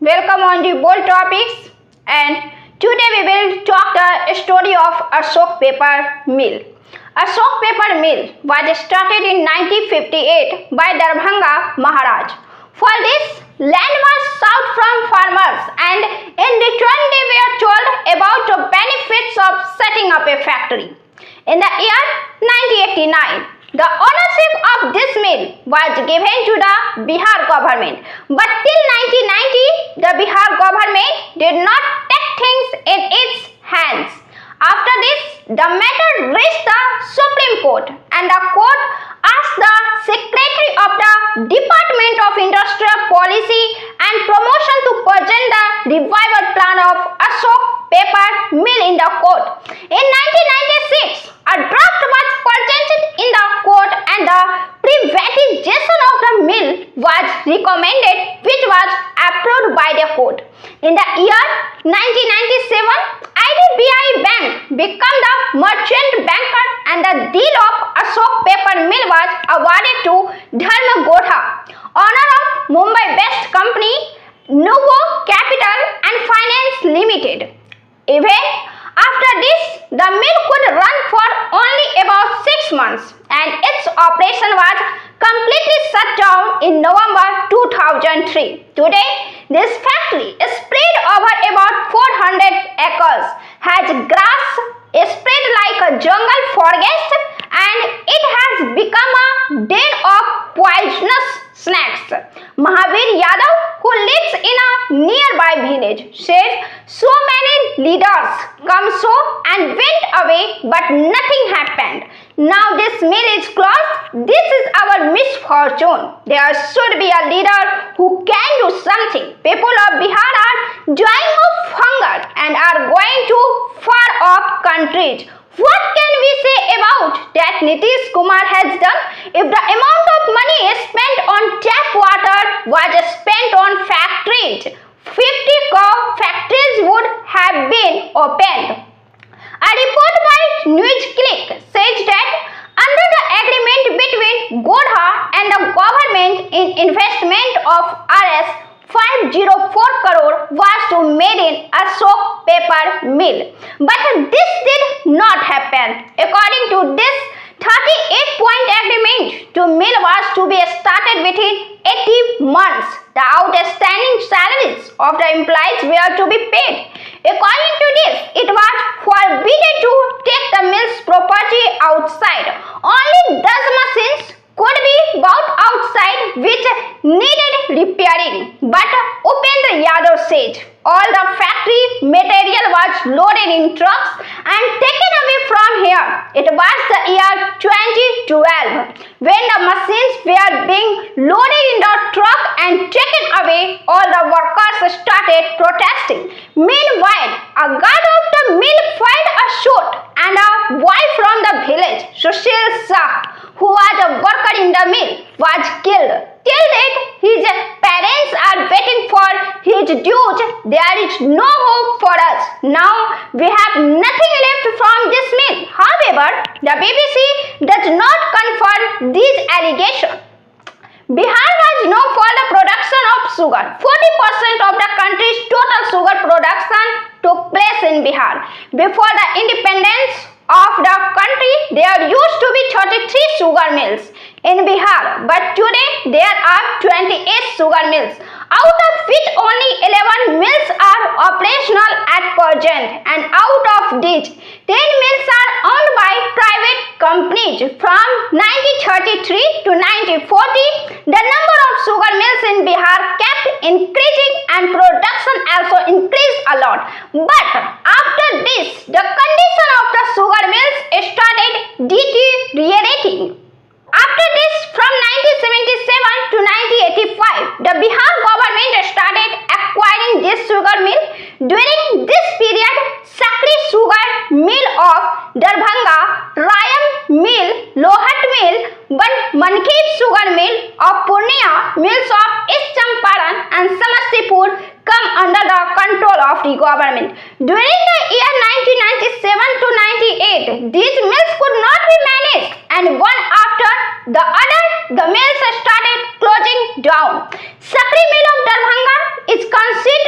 Welcome on the Bold Topics, and today we will talk the story of Ashok Paper Mill. Ashok Paper Mill was started in 1958 by Darbhanga Maharaj. For this, land was sought from farmers, and in return they were told about the benefits of setting up a factory. In the year 1989, the ownership of this mill was given to the Bihar government, but till 1990, the Bihar government did not take things in its hands. After this, the matter reached the Supreme Court, and the court asked the Secretary of the Department of Industrial Policy and Promotion to present the revival plan of Ashok Paper Mill in the court. In 1996, a draft was presented in the court and the privatization of the mill was recommended, which was approved by the court. In the year 1997, IDBI Bank became the merchant banker and the deal of Ashok Paper Mill was awarded to Dharma Godha, owner of Mumbai-based company Nuvo Capital and Finance Limited. Even after this, the mill could run for only about 6 months and its operation was completely shut down in November 2003. Today, this factory is spread over about 400 acres, has grass spread like a jungle forest, and it has become a den of poisonous snakes. Mahavir Yadav, who lives in a nearby village, says so many leaders come so and went away, but nothing happened. Now this mill is closed. This is our misfortune. There should be a leader who can do something. People of Bihar are dying of hunger and are going to far off countries. What can we say about that Nitish Kumar has done? If the amount of money spent on tap water was spent on factories, 50 factories would have been opened. A report by NewsClick says that under the agreement between Godha and the government, in investment of Rs 504 crore was to made in Ashok Paper Mill. But this did not happen. According to this 38-point agreement, the mill was to be started within 80 months. The outstanding salaries of the employees were to be paid. According to this, it was forbidden to take the mill's property outside. Only those machines could be bought outside which needed repairing. But Upendra Yadav said all the factory material was loaded in trucks and taken away from here. It was the year 2012 when the machines were being loaded in the truck and taken away. All the workers started protesting. Meanwhile, a guard of the mill fired a shot and a boy from the village, Sushil Shah, who was a worker in the mill, was killed. Till date, his parents are waiting for his dues. There is no hope for us. Now we have nothing left from this mill. However, the BBC does not confirm these allegations. Bihar was known for the production of sugar. 40% of the country's total sugar production took place in Bihar. Before the independence of the country, there used to be 33 sugar mills in Bihar, but today there are 28 sugar mills, out of which only 11 mills are operational at present, and out of these, 10 mills are owned by private companies. From 1933 to 1940, the number of sugar mills in Bihar kept increasing and production also increased a lot. But after this, the condition of the sugar mills started deteriorating. After this, from 1977 to 1985, the Bihar government started acquiring this sugar mill. During this period, Sakri Sugar Mill of Darbhanga, Rayam Mill, Lohat Mill, Mankhi Sugar Mill of Purnia, mills of East Champaran and Samastipur come under the control of the government. During the year 1997 to 98, these mills could not be managed, and one after the other, the mills started closing down. Sakri Mill of Darbhanga is considered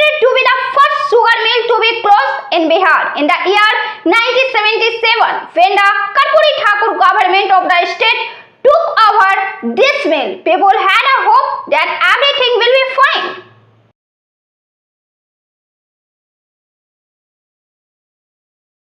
Bihar in the year 1977 when the Karpuri Thakur government of the state took over this mill. People had a hope that everything will be fine.